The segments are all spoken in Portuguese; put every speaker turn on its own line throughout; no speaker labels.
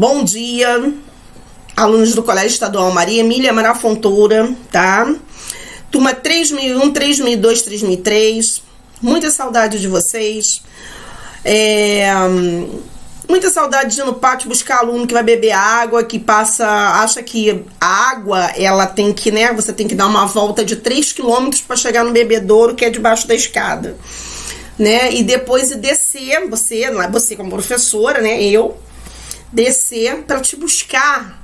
Bom dia, alunos do Colégio Estadual Maria Emília Amaral Fontoura, tá? Turma 3001, 3002, 3003. Muita saudade de vocês. Muita saudade de ir no pátio buscar aluno que vai beber água, que acha que a água, ela tem que, né? Você tem que dar uma volta de 3 km para chegar no bebedouro, que é debaixo da escada, né? E depois descer, você como professora, né? Eu descer para te buscar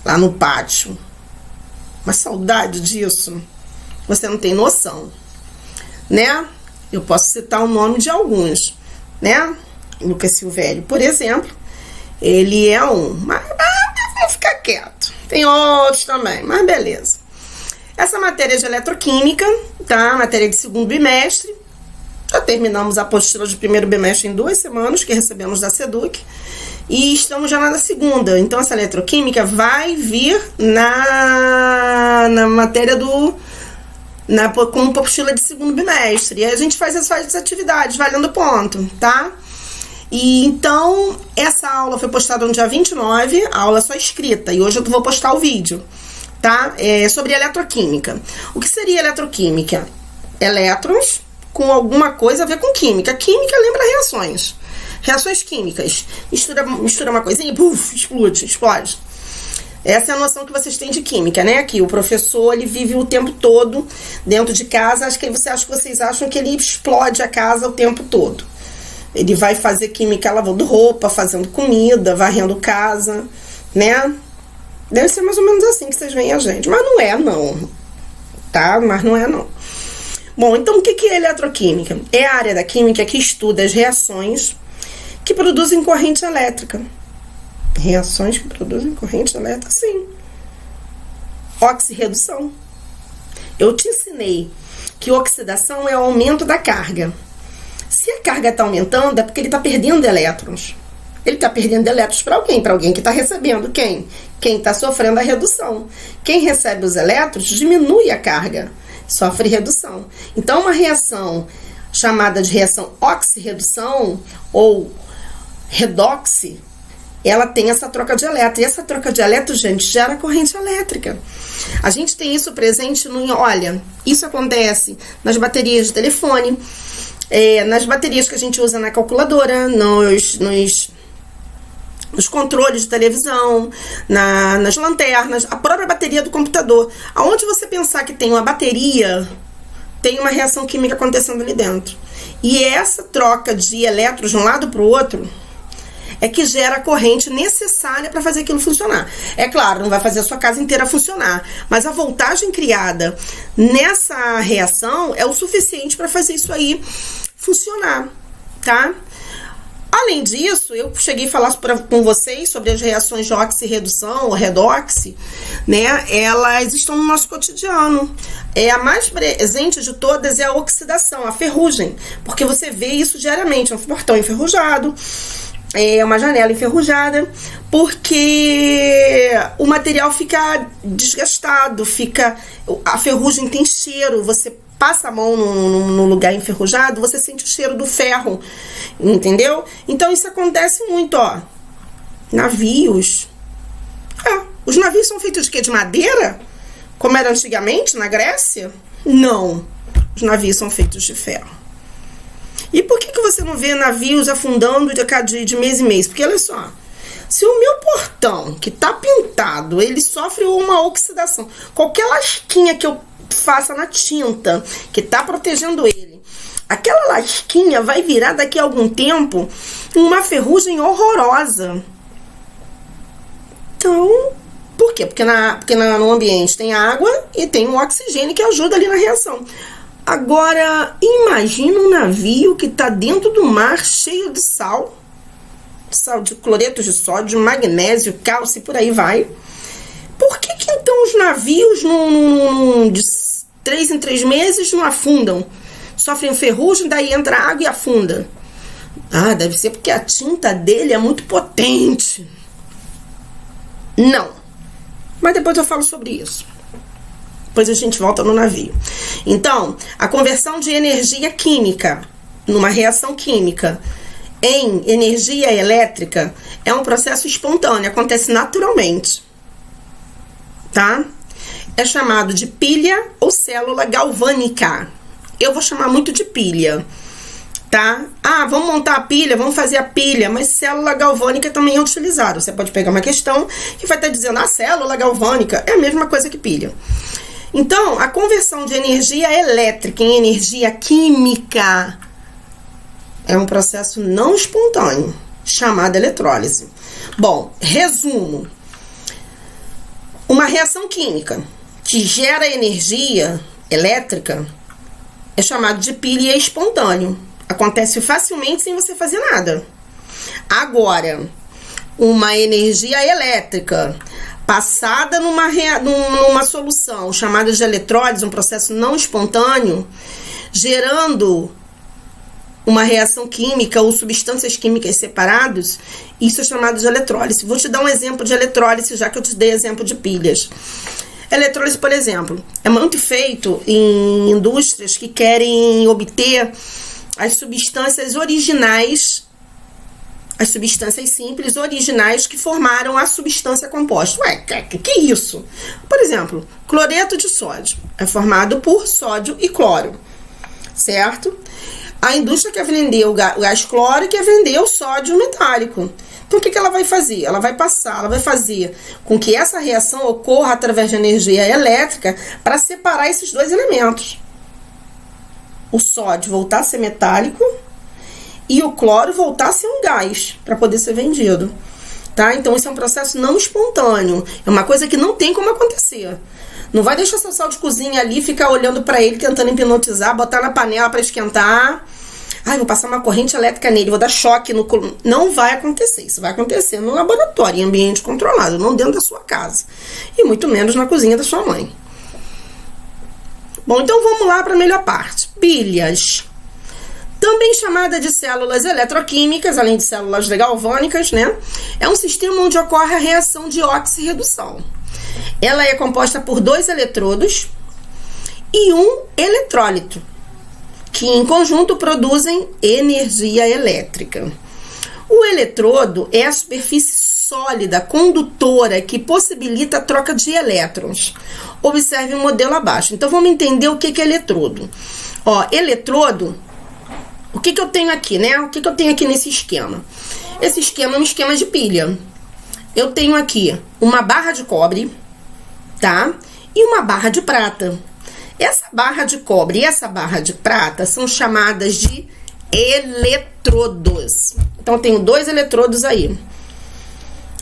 lá no pátio. Uma saudade disso, você não tem noção, né? Eu posso citar o nome de alguns, né? Lucas Silvério, por exemplo, ele é um, mas vou ficar quieto. Tem outros também, mas beleza. Essa matéria é de eletroquímica, tá? Matéria de segundo bimestre. Já terminamos a apostila de primeiro bimestre em 2 semanas, que recebemos da SEDUC. E estamos já na segunda. Então, essa eletroquímica vai vir na matéria como apostila de segundo bimestre. E aí a gente faz essas atividades, valendo ponto, tá? E então, essa aula foi postada no dia 29, a aula só escrita. E hoje eu vou postar o vídeo, tá? Sobre eletroquímica. O que seria eletroquímica? Elétrons com alguma coisa a ver com química. Química lembra reações. Reações químicas. Mistura uma coisinha e puf, explode. Essa é a noção que vocês têm de química, né? Que o professor, ele vive o tempo todo dentro de casa. Acho que vocês acham que ele explode a casa o tempo todo. Ele vai fazer química lavando roupa, fazendo comida, varrendo casa, né? Deve ser mais ou menos assim que vocês veem a gente. Mas não é, não. Tá? Mas não é, não. Bom, então o que é eletroquímica? É a área da química que estuda as reações que produzem corrente elétrica. Reações que produzem corrente elétrica, sim. Oxirredução. Eu te ensinei que oxidação é o aumento da carga. Se a carga está aumentando, é porque ele está perdendo elétrons. Ele está perdendo elétrons para alguém que está recebendo. Quem? Quem está sofrendo a redução. Quem recebe os elétrons diminui a carga, sofre redução. Então, uma reação chamada de reação oxirredução ou redox, ela tem essa troca de elétrons. E essa troca de elétrons, gente, gera corrente elétrica. A gente tem isso presente olha, isso acontece nas baterias de telefone, nas baterias que a gente usa na calculadora, nos controles de televisão, nas lanternas, a própria bateria do computador. Aonde você pensar que tem uma bateria, tem uma reação química acontecendo ali dentro. E essa troca de elétrons de um lado para o outro é que gera a corrente necessária para fazer aquilo funcionar. É claro, não vai fazer a sua casa inteira funcionar, mas a voltagem criada nessa reação é o suficiente para fazer isso aí funcionar, tá? Além disso, eu cheguei a falar com vocês sobre as reações de oxirredução ou redox, né? Elas estão no nosso cotidiano. A mais presente de todas é a oxidação, a ferrugem, porque você vê isso diariamente, um portão enferrujado, uma janela enferrujada, porque o material fica desgastado, a ferrugem tem cheiro, você passa a mão no lugar enferrujado, você sente o cheiro do ferro, entendeu? Então isso acontece muito, ó. Navios. Os navios são feitos de quê? De madeira? Como era antigamente na Grécia? Não. Os navios são feitos de ferro. E por que você não vê navios afundando de mês em mês? Porque olha só, se o meu portão, que tá pintado, ele sofre uma oxidação, qualquer lasquinha que eu faça na tinta, que tá protegendo ele, aquela lasquinha vai virar daqui a algum tempo uma ferrugem horrorosa. Então, por quê? Porque no ambiente tem água e tem o oxigênio que ajuda ali na reação. Agora, imagina um navio que está dentro do mar, cheio de sal de cloreto de sódio, magnésio, cálcio e por aí vai. Por que então os navios de 3 em 3 meses não afundam? Sofrem ferrugem, daí entra água e afunda. Deve ser porque a tinta dele é muito potente. Não. Mas depois eu falo sobre isso. Depois a gente volta no navio. Então, a conversão de energia química numa reação química em energia elétrica é um processo espontâneo, acontece naturalmente, tá? É chamado de pilha ou célula galvânica. Eu vou chamar muito de pilha, tá? Ah, vamos montar a pilha, vamos fazer a pilha, mas célula galvânica também é utilizado. Você pode pegar uma questão que vai estar dizendo, a célula galvânica é a mesma coisa que pilha. Então, a conversão de energia elétrica em energia química é um processo não espontâneo, chamado eletrólise. Bom, resumo. Uma reação química que gera energia elétrica é chamado de pilha e é espontâneo. Acontece facilmente sem você fazer nada. Agora, uma energia elétrica passada numa solução chamada de eletrólise, um processo não espontâneo, gerando uma reação química ou substâncias químicas separadas, isso é chamado de eletrólise. Vou te dar um exemplo de eletrólise, já que eu te dei exemplo de pilhas. Eletrólise, por exemplo, é muito feito em indústrias que querem obter as substâncias originais, as substâncias simples originais que formaram a substância composta. Ué, que é isso? Por exemplo, cloreto de sódio é formado por sódio e cloro, certo? A indústria quer vender o gás cloro e quer vender o sódio metálico. Então, o que ela vai fazer? Ela vai fazer com que essa reação ocorra através de energia elétrica para separar esses dois elementos. O sódio voltar a ser metálico e o cloro voltar a ser um gás para poder ser vendido. Tá? Então, isso é um processo não espontâneo. É uma coisa que não tem como acontecer. Não vai deixar seu sal de cozinha ali, ficar olhando para ele, tentando hipnotizar, botar na panela para esquentar. Ai, vou passar uma corrente elétrica nele, vou dar choque no... Não vai acontecer. Isso vai acontecer no laboratório, em ambiente controlado, não dentro da sua casa. E muito menos na cozinha da sua mãe. Bom, então vamos lá para a melhor parte. Pilhas. Também chamada de células eletroquímicas, além de células galvânicas, né? É um sistema onde ocorre a reação de oxirredução. Ela é composta por 2 eletrodos e um eletrólito, que em conjunto produzem energia elétrica. O eletrodo é a superfície sólida, condutora, que possibilita a troca de elétrons. Observe o modelo abaixo. Então, vamos entender o que é eletrodo. Ó, eletrodo, o que eu tenho aqui, né? O que eu tenho aqui nesse esquema? Esse esquema é um esquema de pilha. Eu tenho aqui uma barra de cobre, tá? E uma barra de prata. Essa barra de cobre e essa barra de prata são chamadas de eletrodos. Então, eu tenho 2 eletrodos aí,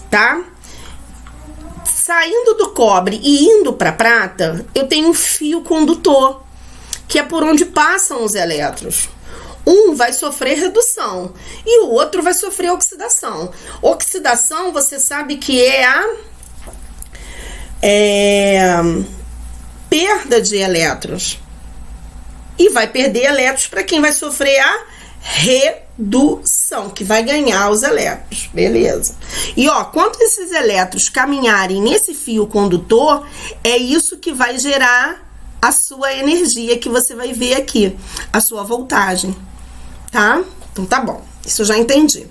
tá? Saindo do cobre e indo para a prata, eu tenho um fio condutor, que é por onde passam os elétrons. Um vai sofrer redução e o outro vai sofrer oxidação. Oxidação, você sabe que é a perda de elétrons. E vai perder elétrons para quem vai sofrer a redução, que vai ganhar os elétrons, beleza? E ó, quando esses elétrons caminharem nesse fio condutor, é isso que vai gerar a sua energia, que você vai ver aqui, a sua voltagem, tá? Então tá bom, isso eu já entendi.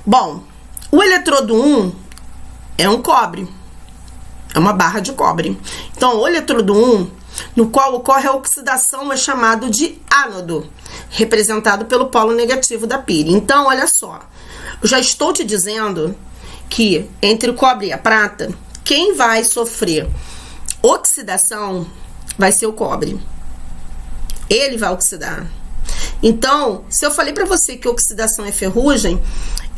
Bom, o eletrodo 1 é um cobre, é uma barra de cobre. Então, o eletrodo 1, no qual ocorre a oxidação, é chamado de ánodo, representado pelo polo negativo da pilha. Então, olha só, eu já estou te dizendo que entre o cobre e a prata, quem vai sofrer oxidação vai ser o cobre. Ele vai oxidar. Então, se eu falei para você que oxidação é ferrugem,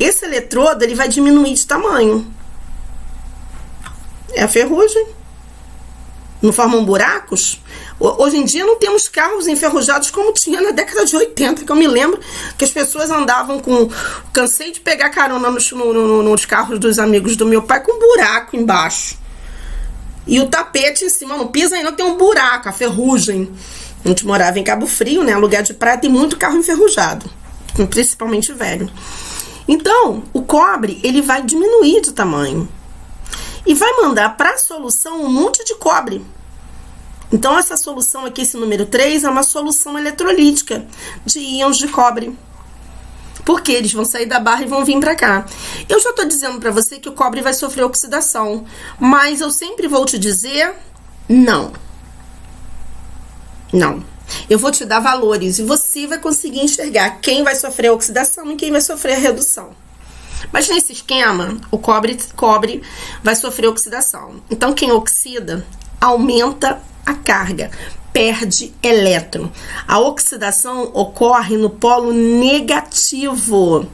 esse eletrodo ele vai diminuir de tamanho. É a ferrugem. Não formam buracos? Hoje em dia não temos carros enferrujados como tinha na década de 80, que eu me lembro que as pessoas andavam com... Cansei de pegar carona nos carros dos amigos do meu pai com buraco embaixo. E o tapete em cima, não pisa aí não, tem um buraco, a ferrugem. A gente morava em Cabo Frio, né? Lugar de praia, tem muito carro enferrujado, principalmente velho. Então, o cobre, ele vai diminuir de tamanho. E vai mandar para a solução um monte de cobre. Então, essa solução aqui, esse número 3, é uma solução eletrolítica de íons de cobre. Porque eles vão sair da barra e vão vir pra cá. Eu já tô dizendo pra você que o cobre vai sofrer oxidação, mas eu sempre vou te dizer não. Não. Eu vou te dar valores e você vai conseguir enxergar quem vai sofrer a oxidação e quem vai sofrer a redução. Mas nesse esquema, o cobre vai sofrer oxidação. Então, quem oxida aumenta a carga, perde elétron. A oxidação ocorre no polo negativo.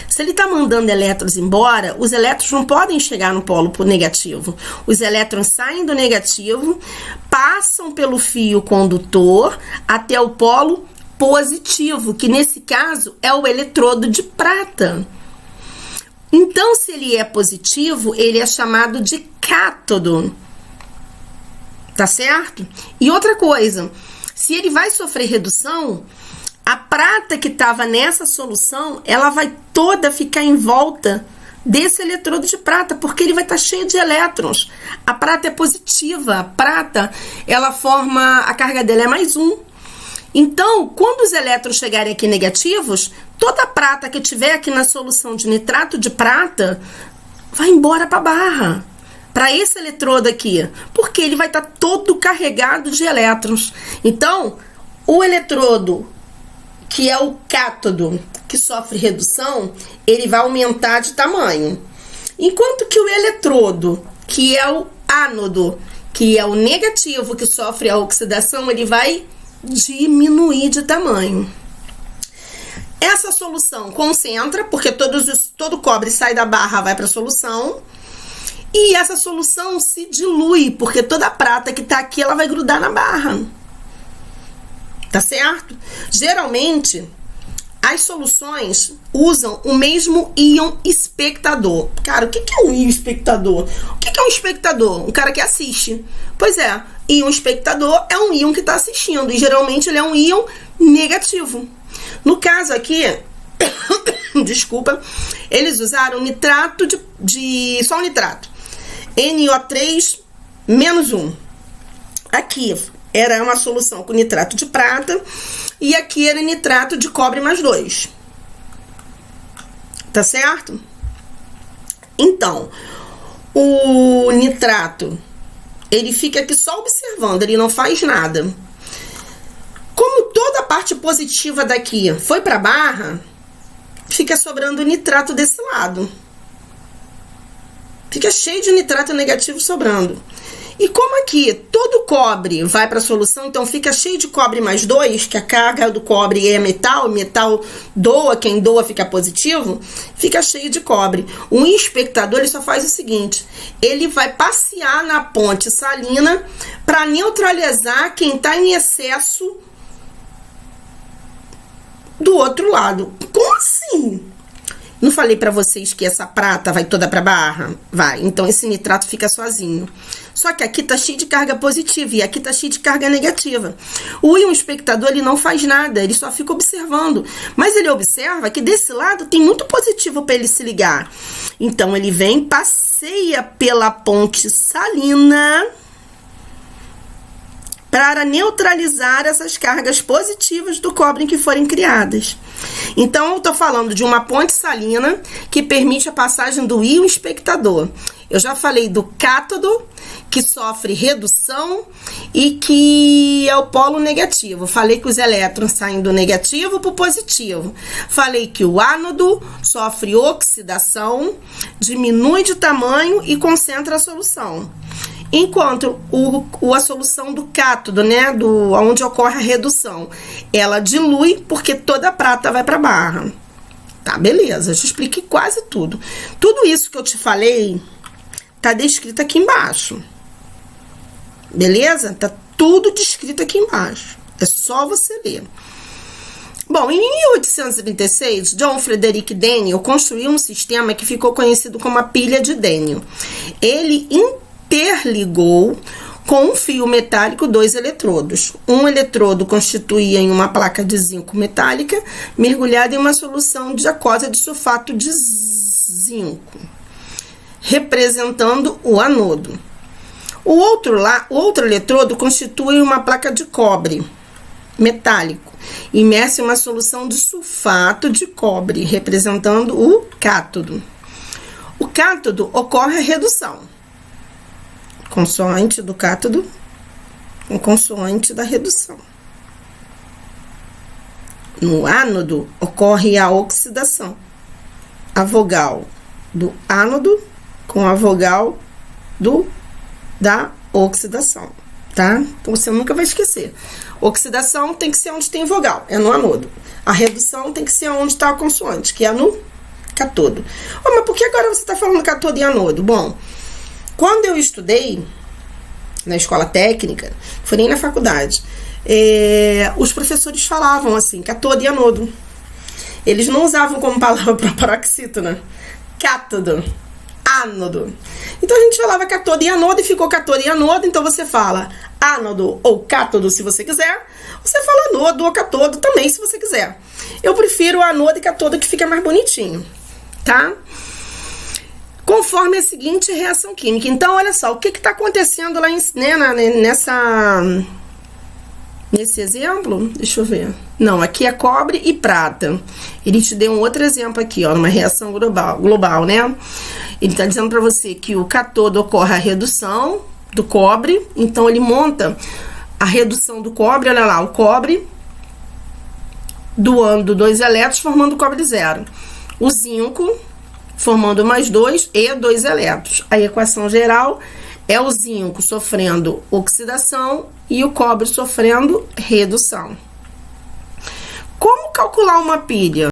Se ele está mandando elétrons embora, os elétrons não podem chegar no polo negativo. Os elétrons saem do negativo, passam pelo fio condutor até o polo positivo, que nesse caso é o eletrodo de prata. Então, se ele é positivo, ele é chamado de cátodo. Tá certo? E outra coisa, se ele vai sofrer redução, a prata que estava nessa solução, ela vai toda ficar em volta desse eletrodo de prata, porque ele vai estar cheio de elétrons. A prata é positiva, a prata, ela forma, a carga dela é +1. Então, quando os elétrons chegarem aqui negativos, toda a prata que tiver aqui na solução de nitrato de prata vai embora para a barra, para esse eletrodo aqui, porque ele vai estar todo carregado de elétrons. Então, o eletrodo, que é o cátodo, que sofre redução, ele vai aumentar de tamanho. Enquanto que o eletrodo, que é o ánodo, que é o negativo, que sofre a oxidação, ele vai diminuir de tamanho. Essa solução concentra, porque todo cobre sai da barra, vai para a solução. E essa solução se dilui, porque toda a prata que está aqui, ela vai grudar na barra. Tá certo? Geralmente, as soluções usam o mesmo íon espectador. Cara, o que é um íon espectador? O que é um espectador? Um cara que assiste. Pois é, íon espectador é um íon que está assistindo. E geralmente ele é um íon negativo. No caso aqui, desculpa, eles usaram nitrato só um nitrato. NO3-1. Aqui era uma solução com nitrato de prata e aqui era nitrato de cobre +2. Tá certo? Então, o nitrato, ele fica aqui só observando, ele não faz nada. Como toda a parte positiva daqui foi para a barra, fica sobrando nitrato desse lado. Fica cheio de nitrato negativo sobrando. E como aqui todo cobre vai para a solução, então fica cheio de cobre +2, que a carga do cobre é metal, metal doa, quem doa fica positivo, fica cheio de cobre. O espectador, ele só faz o seguinte, ele vai passear na ponte salina para neutralizar quem está em excesso do outro lado. Como assim? Não falei para vocês que essa prata vai toda para barra? Vai. Então, esse nitrato fica sozinho. Só que aqui tá cheio de carga positiva e aqui tá cheio de carga negativa. O íon espectador, ele não faz nada, ele só fica observando. Mas ele observa que desse lado tem muito positivo para ele se ligar. Então, ele vem, passeia pela ponte salina para neutralizar essas cargas positivas do cobre que forem criadas. Então, eu estou falando de uma ponte salina que permite a passagem do íon espectador. Eu já falei do cátodo, que sofre redução e que é o polo negativo. Falei que os elétrons saem do negativo para o positivo. Falei que o ánodo sofre oxidação, diminui de tamanho e concentra a solução. Enquanto a solução do cátodo, né, onde ocorre a redução, ela dilui porque toda a prata vai para a barra. Tá, beleza, eu te expliquei quase tudo. Tudo isso que eu te falei tá descrito aqui embaixo. Beleza? Tá tudo descrito aqui embaixo. É só você ler. Bom, em 1836, John Frederick Daniell construiu um sistema que ficou conhecido como a pilha de Daniell. Ele interligou com um fio metálico 2 eletrodos. Um eletrodo constituía em uma placa de zinco metálica mergulhada em uma solução de aquosa de sulfato de zinco, representando o anodo. O outro eletrodo constitui uma placa de cobre metálico imerso em uma solução de sulfato de cobre, representando o cátodo. O cátodo ocorre a redução. Consoante do cátodo com consoante da redução. No ánodo ocorre a oxidação. A vogal do ánodo com a vogal da oxidação, tá? Então você nunca vai esquecer. Oxidação tem que ser onde tem vogal, é no anodo. A redução tem que ser onde está a consoante, que é no cátodo. Oh, mas por que agora você está falando cátodo e anodo? Bom, quando eu estudei na escola técnica, foi nem na faculdade, os professores falavam assim, cátodo e anodo. Eles não usavam como palavra para paroxítona, cátodo, ánodo. Então a gente falava cátodo e anodo e ficou cátodo e anodo. Então você fala ánodo ou cátodo se você quiser. Você fala anodo ou cátodo também se você quiser. Eu prefiro anodo e cátodo que fica mais bonitinho, tá? Conforme a seguinte reação química. Então olha só, o que está acontecendo lá nesse exemplo, deixa eu ver. Não, aqui é cobre e prata. Ele te deu um outro exemplo aqui, ó, numa reação global, né? Ele está dizendo para você que o cátodo ocorre a redução do cobre. Então, ele monta a redução do cobre, olha lá, o cobre doando 2 elétrons, formando cobre 0. O zinco formando mais 2 e 2 elétrons. A equação geral é o zinco sofrendo oxidação e o cobre sofrendo redução. Como calcular uma pilha?